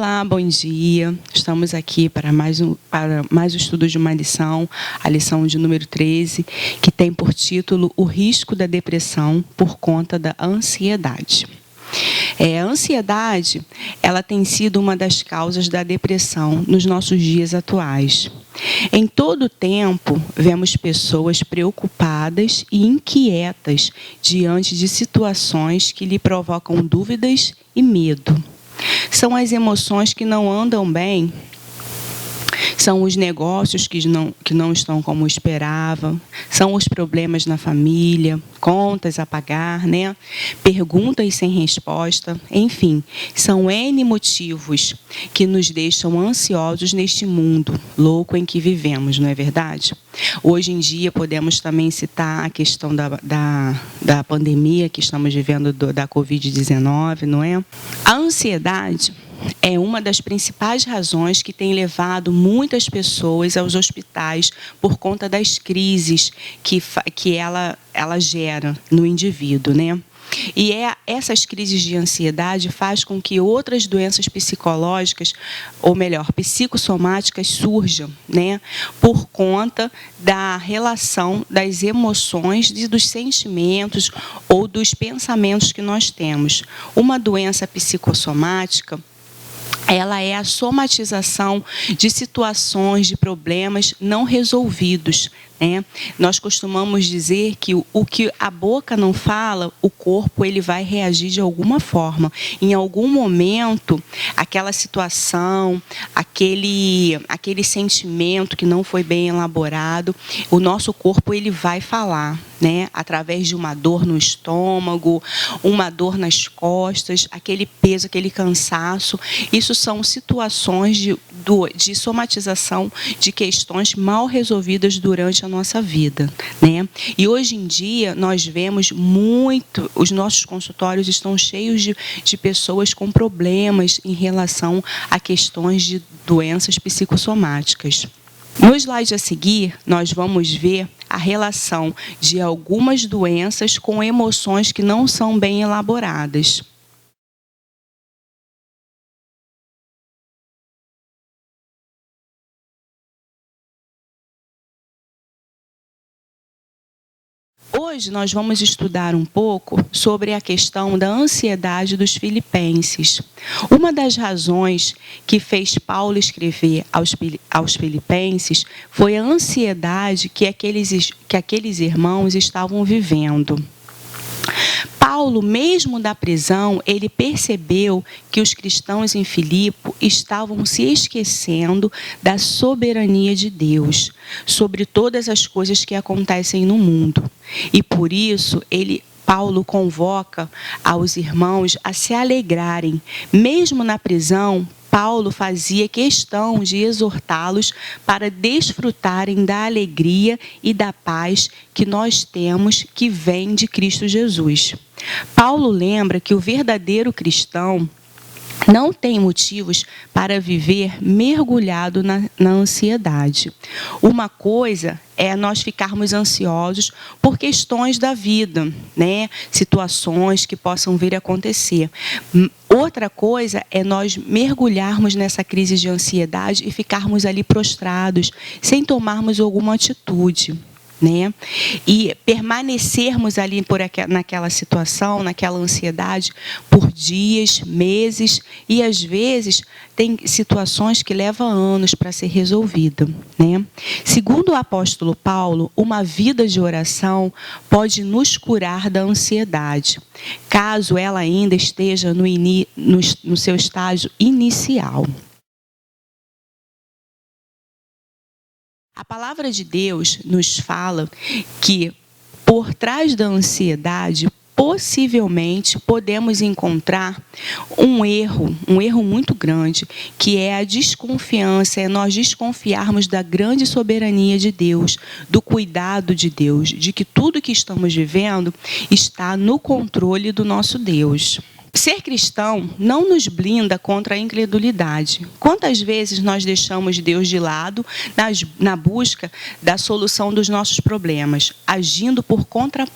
Olá, bom dia. Estamos aqui para mais um estudo de uma lição, a lição de número 13, que tem por título O risco da depressão por conta da ansiedade. A ansiedade, ela tem sido uma das causas da depressão nos nossos dias atuais. Em todo o tempo, vemos pessoas preocupadas e inquietas diante de situações que lhe provocam dúvidas e medo. São as emoções que não andam bem, são os negócios que não estão como esperava, são os problemas na família, contas a pagar, né? Perguntas sem resposta, enfim, são N motivos que nos deixam ansiosos neste mundo louco em que vivemos, não é verdade? Hoje em dia podemos também citar a questão da pandemia que estamos vivendo da Covid-19, não é? A ansiedade é uma das principais razões que tem levado muitas pessoas aos hospitais por conta das crises que ela gera no indivíduo, né? E essas crises de ansiedade faz com que outras doenças psicológicas, ou melhor, psicossomáticas surjam, né? Por conta da relação das emoções e dos sentimentos ou dos pensamentos que nós temos. Uma doença psicossomática, ela é a somatização de situações, de problemas não resolvidos, né? Nós costumamos dizer que o que a boca não fala, o corpo ele vai reagir de alguma forma. Em algum momento, aquela situação, aquele sentimento que não foi bem elaborado, o nosso corpo ele vai falar, né? Através de uma dor no estômago, uma dor nas costas, aquele peso, aquele cansaço. Isso são situações de somatização de questões mal resolvidas durante a nossa vida, né? E hoje em dia nós vemos muito, os nossos consultórios estão cheios de pessoas com problemas em relação a questões de doenças psicossomáticas. No slide a seguir, nós vamos ver a relação de algumas doenças com emoções que não são bem elaboradas. Hoje nós vamos estudar um pouco sobre a questão da ansiedade dos filipenses. Uma das razões que fez Paulo escrever aos filipenses foi a ansiedade que aqueles irmãos estavam vivendo. Paulo, mesmo da prisão, ele percebeu que os cristãos em Filipe estavam se esquecendo da soberania de Deus sobre todas as coisas que acontecem no mundo. E por isso, Paulo convoca aos irmãos a se alegrarem. Mesmo na prisão, Paulo fazia questão de exortá-los para desfrutarem da alegria e da paz que nós temos, que vem de Cristo Jesus. Paulo lembra que o verdadeiro cristão não tem motivos para viver mergulhado na ansiedade. Uma coisa é nós ficarmos ansiosos por questões da vida, né? Situações que possam vir a acontecer. Outra coisa é nós mergulharmos nessa crise de ansiedade e ficarmos ali prostrados, sem tomarmos alguma atitude, né? E permanecermos ali naquela situação, naquela ansiedade, por dias, meses, e às vezes tem situações que levam anos para ser resolvida, né? Segundo o apóstolo Paulo, uma vida de oração pode nos curar da ansiedade, caso ela ainda esteja no seu estágio inicial. A palavra de Deus nos fala que por trás da ansiedade, possivelmente podemos encontrar um erro muito grande, que é a desconfiança, é nós desconfiarmos da grande soberania de Deus, do cuidado de Deus, de que tudo que estamos vivendo está no controle do nosso Deus. Ser cristão não nos blinda contra a incredulidade. Quantas vezes nós deixamos Deus de lado na busca da solução dos nossos problemas, agindo por conta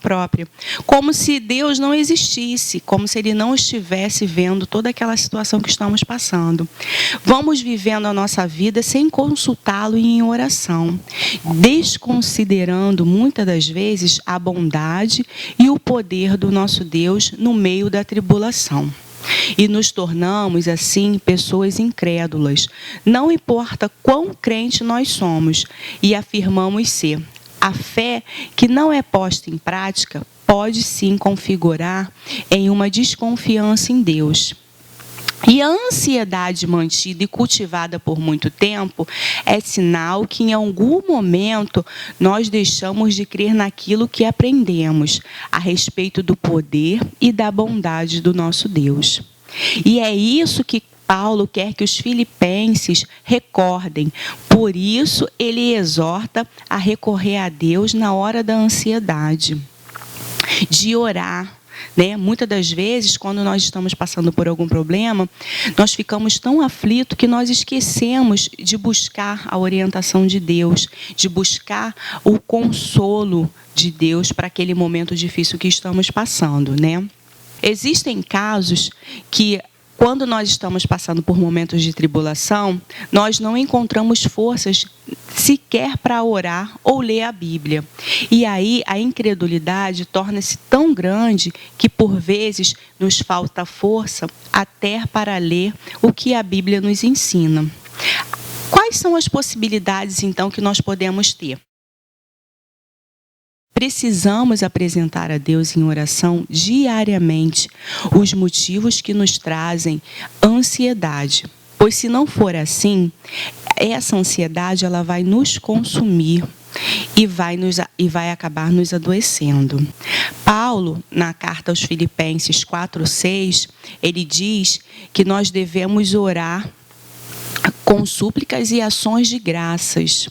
própria, como se Deus não existisse, como se Ele não estivesse vendo toda aquela situação que estamos passando. Vamos vivendo a nossa vida sem consultá-lo em oração, desconsiderando muitas das vezes a bondade e o poder do nosso Deus no meio da tribulação. E nos tornamos, assim, pessoas incrédulas. Não importa quão crente nós somos e afirmamos ser. A fé que não é posta em prática pode sim configurar em uma desconfiança em Deus. E a ansiedade mantida e cultivada por muito tempo é sinal que em algum momento nós deixamos de crer naquilo que aprendemos a respeito do poder e da bondade do nosso Deus. E é isso que Paulo quer que os filipenses recordem. Por isso, ele exorta a recorrer a Deus na hora da ansiedade, de orar. Muitas das vezes, quando nós estamos passando por algum problema, nós ficamos tão aflitos que nós esquecemos de buscar a orientação de Deus, de buscar o consolo de Deus para aquele momento difícil que estamos passando, Existem casos que, quando nós estamos passando por momentos de tribulação, nós não encontramos forças sequer para orar ou ler a Bíblia. E aí a incredulidade torna-se tão grande que, por vezes, nos falta força até para ler o que a Bíblia nos ensina. Quais são as possibilidades, então, que nós podemos ter? Precisamos apresentar a Deus em oração diariamente os motivos que nos trazem ansiedade. Pois se não for assim, essa ansiedade ela vai nos consumir e vai acabar nos adoecendo. Paulo, na carta aos Filipenses 4:6, ele diz que nós devemos orar com súplicas e ações de graças.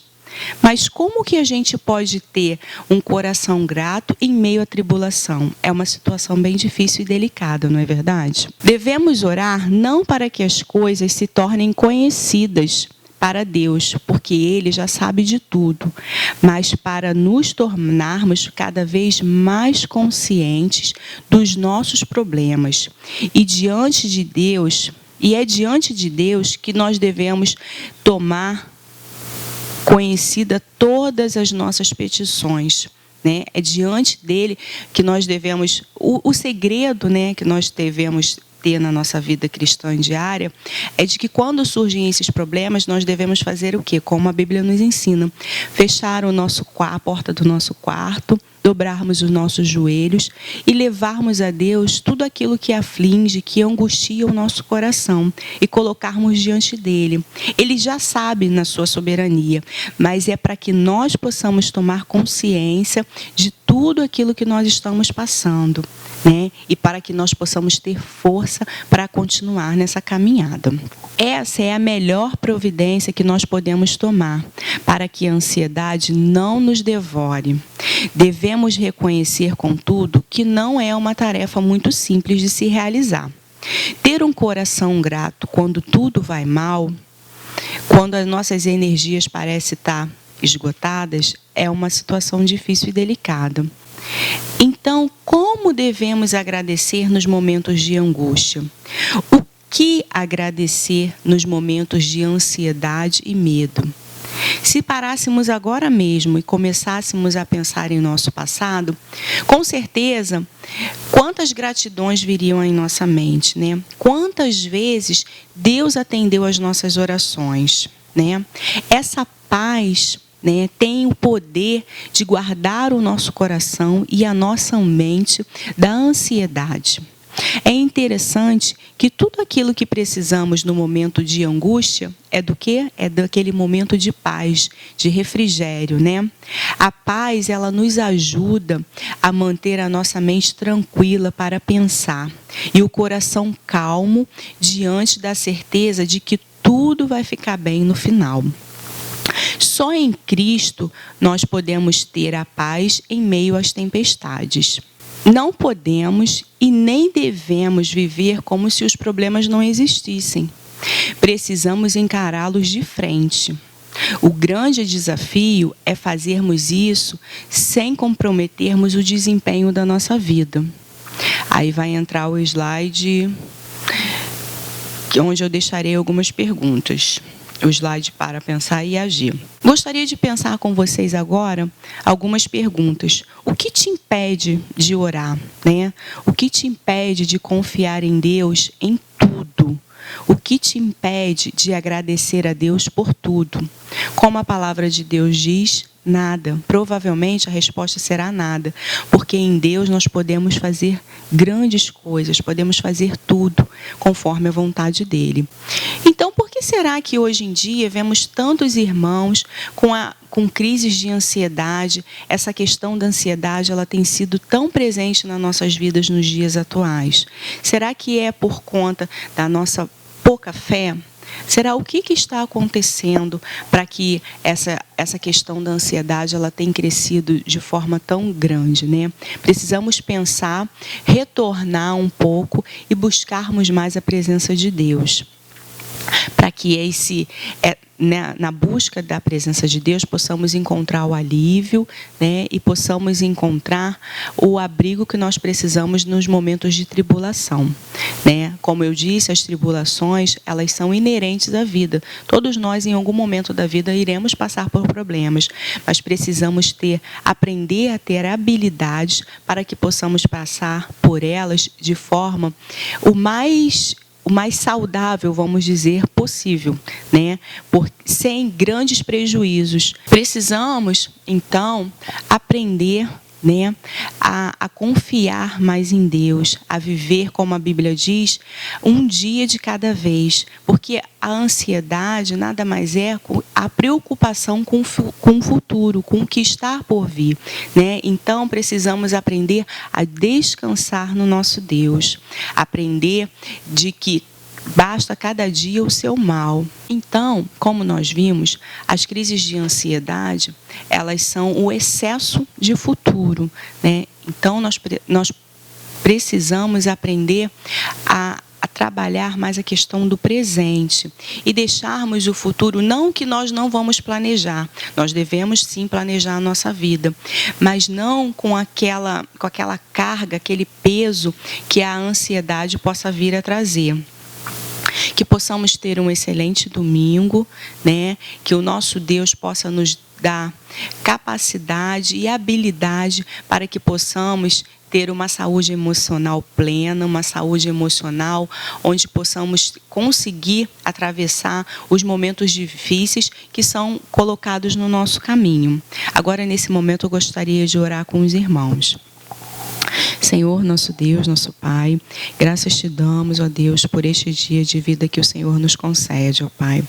Mas como que a gente pode ter um coração grato em meio à tribulação? É uma situação bem difícil e delicada, não é verdade? Devemos orar não para que as coisas se tornem conhecidas para Deus, porque Ele já sabe de tudo, mas para nos tornarmos cada vez mais conscientes dos nossos problemas. E é diante de Deus que nós devemos tomar conhecida todas as nossas petições. É diante dele que nós devemos... O segredo que nós devemos ter na nossa vida cristã diária é de que quando surgem esses problemas, nós devemos fazer o quê? Como a Bíblia nos ensina. Fechar a porta do nosso quarto, dobrarmos os nossos joelhos e levarmos a Deus tudo aquilo que aflige, que angustia o nosso coração e colocarmos diante dele. Ele já sabe na sua soberania, mas é para que nós possamos tomar consciência de tudo aquilo que nós estamos passando, e para que nós possamos ter força para continuar nessa caminhada. Essa é a melhor providência que nós podemos tomar para que a ansiedade não nos devore. Devemos reconhecer, contudo, que não é uma tarefa muito simples de se realizar. Ter um coração grato quando tudo vai mal, quando as nossas energias parecem estar esgotadas, é uma situação difícil e delicada. Então, como devemos agradecer nos momentos de angústia? O que agradecer nos momentos de ansiedade e medo? Se parássemos agora mesmo e começássemos a pensar em nosso passado, com certeza, quantas gratidões viriam em nossa mente, Quantas vezes Deus atendeu às nossas orações, Essa paz tem o poder de guardar o nosso coração e a nossa mente da ansiedade. É interessante que tudo aquilo que precisamos no momento de angústia é do quê? É daquele momento de paz, de refrigério, A paz, ela nos ajuda a manter a nossa mente tranquila para pensar e o coração calmo diante da certeza de que tudo vai ficar bem no final. Só em Cristo nós podemos ter a paz em meio às tempestades. Não podemos e nem devemos viver como se os problemas não existissem. Precisamos encará-los de frente. O grande desafio é fazermos isso sem comprometermos o desempenho da nossa vida. Aí vai entrar o slide onde eu deixarei algumas perguntas. O slide para pensar e agir. Gostaria de pensar com vocês agora algumas perguntas. O que te impede de orar, né? O que te impede de confiar em Deus em tudo? O que te impede de agradecer a Deus por tudo? Como a palavra de Deus diz, nada. Provavelmente a resposta será nada, porque em Deus nós podemos fazer grandes coisas, podemos fazer tudo conforme a vontade dele. Então, por que será que hoje em dia vemos tantos irmãos com crises de ansiedade? Essa questão da ansiedade, ela tem sido tão presente nas nossas vidas nos dias atuais. Será que é por conta da nossa pouca fé? Será o que está acontecendo para que essa questão da ansiedade ela tenha crescido de forma tão grande, né? Precisamos pensar, retornar um pouco e buscarmos mais a presença de Deus. Para que na busca da presença de Deus possamos encontrar o alívio, né, e possamos encontrar o abrigo que nós precisamos nos momentos de tribulação, né? Como eu disse, as tribulações, elas são inerentes à vida. Todos nós em algum momento da vida iremos passar por problemas, mas precisamos aprender a ter habilidades para que possamos passar por elas de forma o mais saudável, vamos dizer, possível, né? Sem grandes prejuízos. Precisamos, então, aprender, né, a confiar mais em Deus, a viver, como a Bíblia diz, um dia de cada vez, porque a ansiedade nada mais é a preocupação com o futuro, com o que está por vir, né? Então precisamos aprender a descansar no nosso Deus, aprender de que basta cada dia o seu mal. Então, como nós vimos, as crises de ansiedade, elas são o excesso de futuro, né? Então, nós precisamos aprender a trabalhar mais a questão do presente e deixarmos o futuro, não que nós não vamos planejar, nós devemos sim planejar a nossa vida, mas não com aquela carga, aquele peso que a ansiedade possa vir a trazer. Que possamos ter um excelente domingo, né? Que o nosso Deus possa nos dar capacidade e habilidade para que possamos ter uma saúde emocional plena, uma saúde emocional onde possamos conseguir atravessar os momentos difíceis que são colocados no nosso caminho. Agora, nesse momento, eu gostaria de orar com os irmãos. Senhor, nosso Deus, nosso Pai, graças te damos, ó Deus, por este dia de vida que o Senhor nos concede, ó Pai.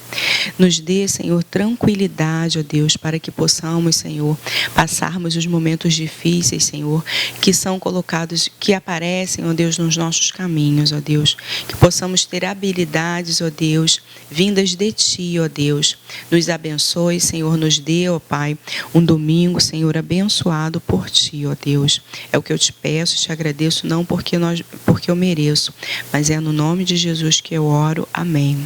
Nos dê, Senhor, tranquilidade, ó Deus, para que possamos, Senhor, passarmos os momentos difíceis, Senhor, que são colocados, que aparecem, ó Deus, nos nossos caminhos, ó Deus. Que possamos ter habilidades, ó Deus, vindas de Ti, ó Deus. Nos abençoe, Senhor, nos dê, ó Pai, um domingo, Senhor, abençoado por Ti, ó Deus. É o que eu te peço, te agradeço, não porque eu mereço, mas é no nome de Jesus que eu oro. Amém.